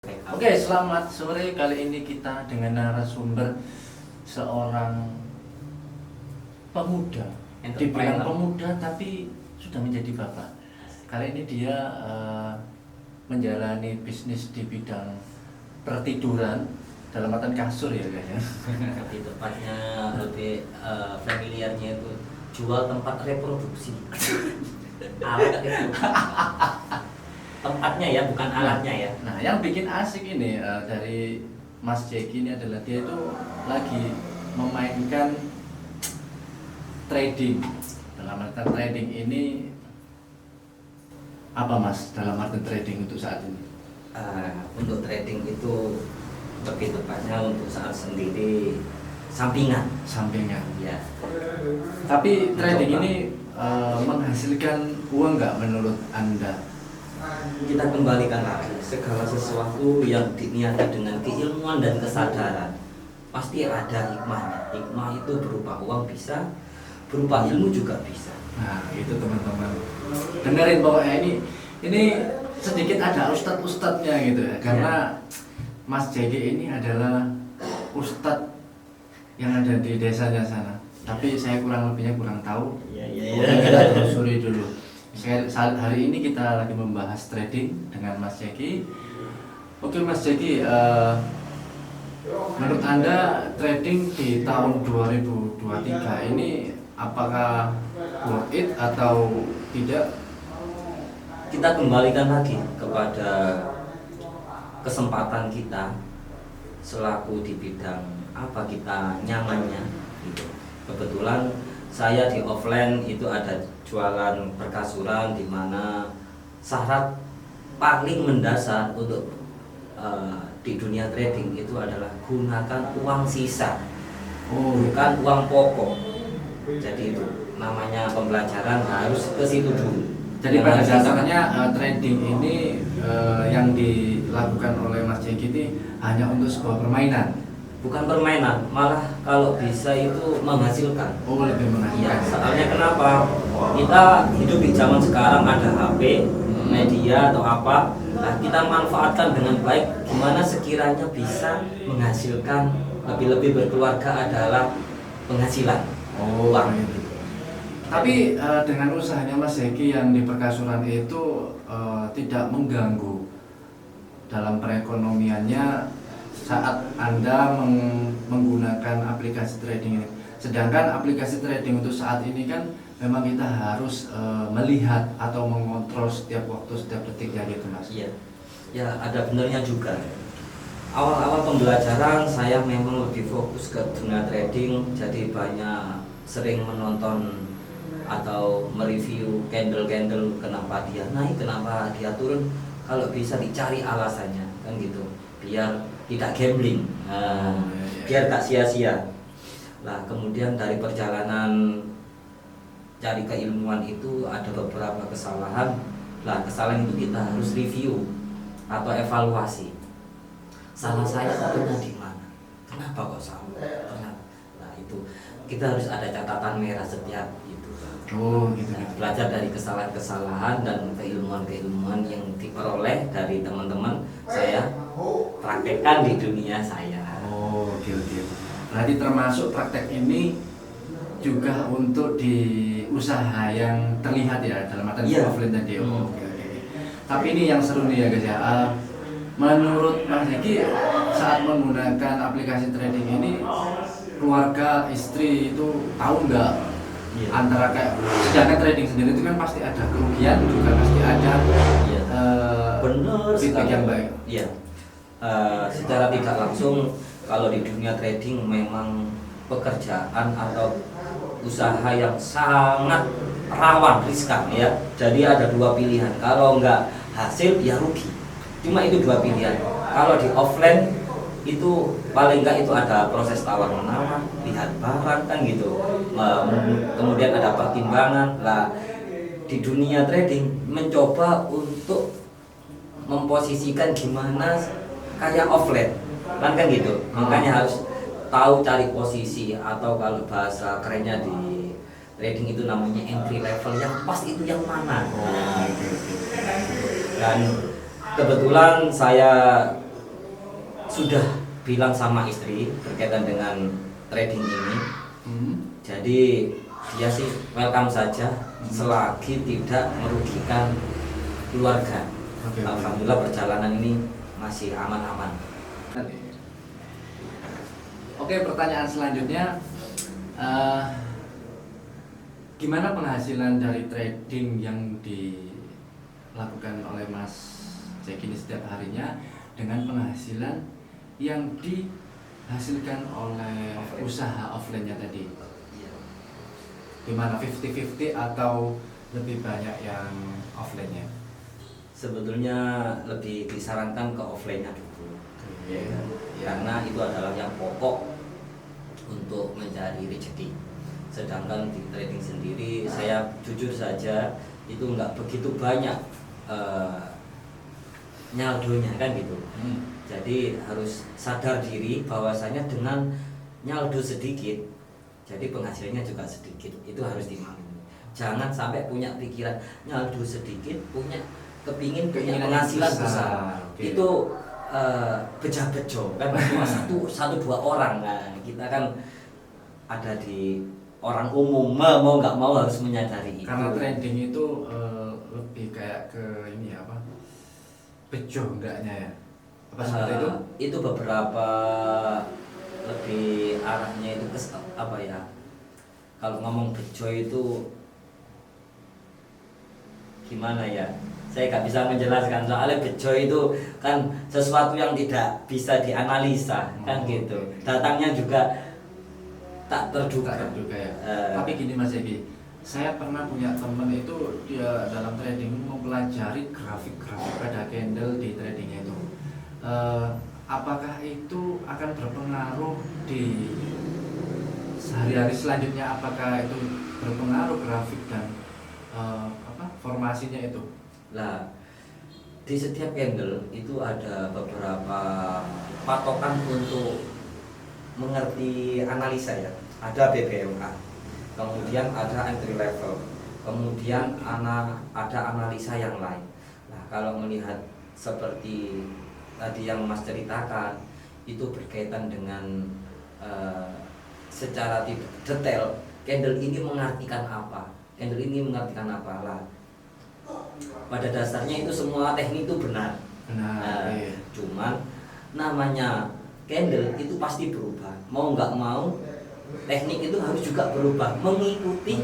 Oke, selamat sore. Kali ini kita dengan narasumber seorang pemuda. Dibilang pemuda tapi sudah menjadi bapak. Kali ini dia menjalani bisnis di bidang pertiduran dalam artian kasur ya guys ya. Lebih tepatnya lebih familiarnya itu jual tempat reproduksi. Alat itu. Tempatnya ya, bukan alatnya ya. Nah, yang bikin asik ini dari Mas Jeki ini adalah dia itu lagi memainkan trading. Dalam artian trading ini apa Mas? Dalam artian trading untuk saat ini? Untuk trading itu lebih tepatnya untuk saat sendiri sampingan. Sampingan. Ya. Tapi trading ini menghasilkan uang nggak menurut Anda? Kita kembalikan lagi segala sesuatu yang diniati dengan keilmuan dan kesadaran pasti ada hikmahnya. Hikmah itu berupa uang bisa, berupa ilmu juga bisa. Nah itu teman-teman dengerin pokoknya ini sedikit ada ustadz-ustadznya gitu ya. Karena Mas Jeki ini adalah ustadz yang ada di desanya sana. Tapi saya kurang lebihnya kurang tahu. Mungkin kita telusuri dulu. Hari ini kita lagi membahas trading dengan Mas Jeki. Oke Mas Jeki, menurut Anda trading di tahun 2023 ini apakah worth it atau tidak? Kita kembalikan lagi kepada kesempatan kita selaku di bidang apa kita nyamannya gitu. Kebetulan saya di offline itu ada jualan perkasuran di mana syarat paling mendasar untuk di dunia trading itu adalah gunakan uang sisa, bukan uang pokok. Jadi itu namanya pembelajaran harus ke situ dulu. Jadi pada dasarnya trading ini yang dilakukan oleh Mas Jeki ini hanya untuk sebuah permainan. Bukan permainan, malah kalau bisa itu menghasilkan. Oh, lebih menghasilkan. Ya, soalnya kenapa? Kita hidup di zaman sekarang ada HP, media atau apa. Nah, kita manfaatkan dengan baik. Gimana sekiranya bisa menghasilkan lebih-lebih berkeluarga adalah penghasilan. Oh, gitu. Tapi dengan usahanya Mas Jeki yang di perkasuran itu tidak mengganggu dalam perekonomiannya saat Anda menggunakan aplikasi trading ini. Sedangkan aplikasi trading untuk saat ini kan memang kita harus melihat atau mengontrol setiap waktu, setiap detiknya gitu Mas. Iya. Ya, ada benarnya juga. Awal-awal pembelajaran saya memang lebih fokus ke dunia trading, jadi banyak sering menonton atau mereview candle-candle, kenapa dia naik, kenapa dia turun. Kalau bisa dicari alasannya kan gitu, biar tidak gambling, biar tak sia-sia. Nah, kemudian dari perjalanan cari keilmuan itu ada beberapa kesalahan. Nah, kesalahan itu kita harus review atau evaluasi. Salah saya benar di mana? Kenapa kok salah? Nah, itu kita harus ada catatan merah setiap itu. Oh, gitu. Nah, belajar dari kesalahan-kesalahan dan keilmuan-keilmuan yang diperoleh dari teman-teman saya praktekkan di dunia saya. Oh, gitu. Berarti termasuk praktek ini juga untuk di usaha yang terlihat ya dalam artian offline tadi. Oh, okay. Tapi ini yang seru nih ya guys ya. Menurut Mas Jeki saat menggunakan aplikasi trading ini keluarga, istri itu tahu nggak? Antara kayak sedangkan trading sendiri itu kan pasti ada kerugian juga pasti ada benar feedback yang baik. Iya. Secara tidak langsung kalau di dunia trading memang pekerjaan atau usaha yang sangat rawan riskan ya. Jadi ada dua pilihan. Kalau nggak hasil ya rugi. Cuma itu dua pilihan. Kalau di offline itu paling enggak itu ada proses tawar menawar, lihat barang kan gitu, kemudian ada pertimbangan. Lah di dunia trading mencoba untuk memposisikan gimana kayak offline kan gitu, makanya harus tahu cari posisi atau kalau bahasa kerennya di trading itu namanya entry level yang pas itu yang mana. Dan kebetulan saya sudah bilang sama istri berkaitan dengan trading ini. Jadi dia sih welcome saja selagi tidak merugikan keluarga. Alhamdulillah perjalanan ini masih aman-aman. Oke, pertanyaan selanjutnya, gimana penghasilan dari trading yang dilakukan oleh Mas Jack ini setiap harinya dengan penghasilan yang dihasilkan oleh usaha offline-nya tadi? Gimana, 50-50 atau lebih banyak yang offline-nya? Sebetulnya lebih disarankan ke offline-nya dulu. Karena itu adalah yang pokok untuk mencari rezeki. Sedangkan di trading sendiri, saya jujur saja itu nggak begitu banyak nyaldonya kan gitu. Jadi harus sadar diri bahwasanya dengan nyaldo sedikit, jadi penghasilannya juga sedikit. Itu harus dimaklumi. Jangan sampai punya pikiran nyaldo sedikit, punya penghasilan besar. Itu beja-bejo kan cuma satu dua orang. Nah, kita kan ada di orang umum, mau nggak mau harus menyadari itu. Karena trading itu lebih kayak ke ini apa, bejo enggaknya ya, apa seperti itu? Itu beberapa lebih arahnya itu ke apa ya, kalau ngomong bejo itu gimana ya, saya nggak bisa menjelaskan. Soalnya bejo itu kan sesuatu yang tidak bisa dianalisa kan gitu. Datangnya juga tak terduga Ya. Tapi gini Mas Egi, saya pernah punya temen itu dia dalam trading mempelajari grafik-grafik pada candle di tradingnya itu. Apakah itu akan berpengaruh di sehari-hari selanjutnya? Apakah itu berpengaruh grafik dan formasinya itu? Lah, di setiap candle itu ada beberapa patokan untuk mengerti analisa ya. Ada BBMA, kemudian ada entry level, kemudian ada analisa yang lain. Nah, kalau melihat seperti tadi yang Mas ceritakan, itu berkaitan dengan secara detail candle ini mengartikan apa, candle ini mengartikan apa lah. Pada dasarnya itu semua teknik itu benar. Cuman namanya candle itu pasti berubah, mau nggak mau teknik itu harus juga berubah mengikuti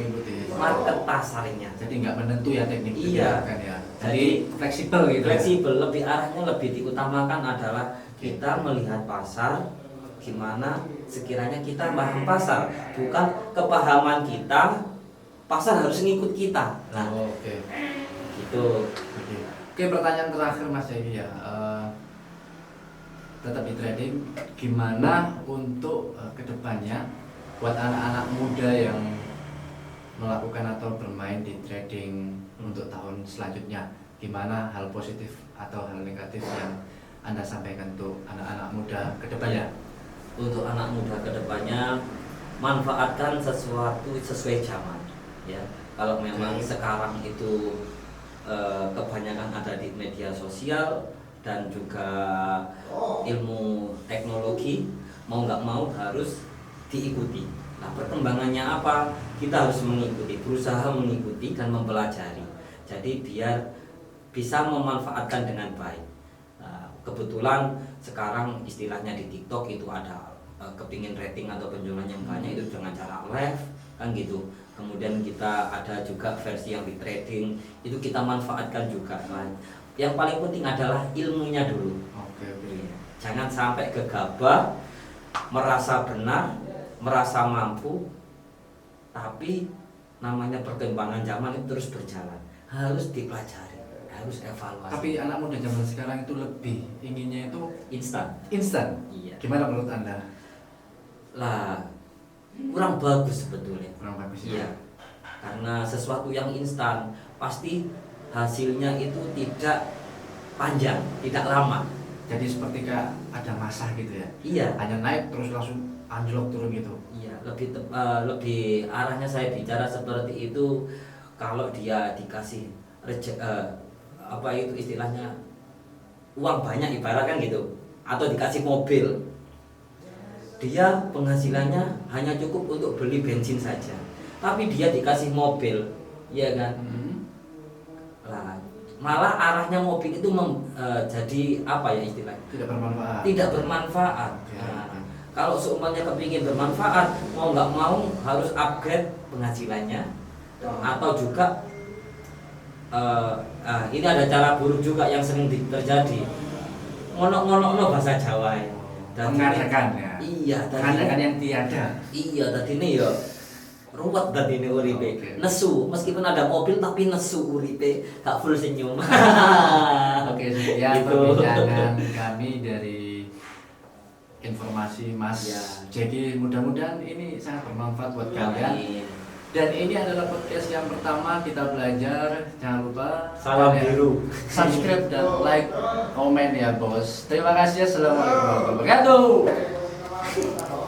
market pasarnya. Jadi nggak menentu ya teknik itu. Iya. Kan ya. Jadi fleksibel gitu. Fleksibel, lebih arahnya lebih diutamakan adalah kita melihat pasar, gimana sekiranya kita paham pasar, bukan kepahaman kita pasar harus ngikut kita. Nah, gitu. Oke, pertanyaan terakhir Mas Egi ya. Tetap di trading, gimana untuk kedepannya buat anak-anak muda yang melakukan atau bermain di trading untuk tahun selanjutnya, gimana hal positif atau hal negatif yang Anda sampaikan untuk anak-anak muda kedepannya? Untuk anak muda kedepannya, manfaatkan sesuatu sesuai zaman ya. Kalau memang sekarang itu kebanyakan ada di media sosial dan juga ilmu teknologi, mau nggak mau harus diikuti. Nah, perkembangannya apa? Kita harus mengikuti, berusaha mengikuti dan mempelajari. Jadi biar bisa memanfaatkan dengan baik. Nah, kebetulan sekarang istilahnya di TikTok itu ada kepingin rating atau penjualan yang banyak itu dengan cara live kan gitu. Kemudian kita ada juga versi yang di trading, itu kita manfaatkan juga. Nah, yang paling penting adalah ilmunya dulu. Jangan sampai gegabah, merasa benar, merasa mampu, tapi namanya perkembangan zaman itu terus berjalan, harus dipelajari, harus evaluasi. Tapi anak muda zaman sekarang itu lebih inginnya itu instan. Iya. Gimana menurut Anda? Lah, kurang bagus sebetulnya. Kurang bagus. Iya. Karena sesuatu yang instan pasti hasilnya itu tidak panjang, tidak lama. Jadi seperti kayak ada masa gitu ya? Iya. Hanya naik terus langsung anjlok turun gitu. Iya, lebih arahnya saya bicara seperti itu. Kalau dia dikasih apa itu istilahnya uang banyak ibaratkan gitu, atau dikasih mobil, dia penghasilannya hanya cukup untuk beli bensin saja, tapi dia dikasih mobil, ya kan? Lah, malah arahnya mobil itu jadi apa ya istilahnya? Tidak bermanfaat. Tidak bermanfaat. Oke, Nah, oke. kalau seumpamanya kepingin bermanfaat, mau nggak mau harus upgrade penghasilannya, atau juga ini ada cara buruk juga yang sering terjadi, ngonok-ngonok bahasa Jawa ya. Mengadakan ya. Iya, Mengadakan yang tiada. iya, tadi ini ya ruwet tadi ini uripe. Oke. Nesu, meskipun ada mobil tapi nesu uripe, gak full senyum. Oke, sekian Gitu. perbincangan kami dari informasi Mas. Ya. Jadi mudah-mudahan ini sangat bermanfaat buat kalian. Amin. Dan ini adalah podcast yang pertama kita belajar. Jangan lupa Salam kalian biru. subscribe dan like, komen ya bos. Terima kasih. Assalamualaikum warahmatullahi wabarakatuh.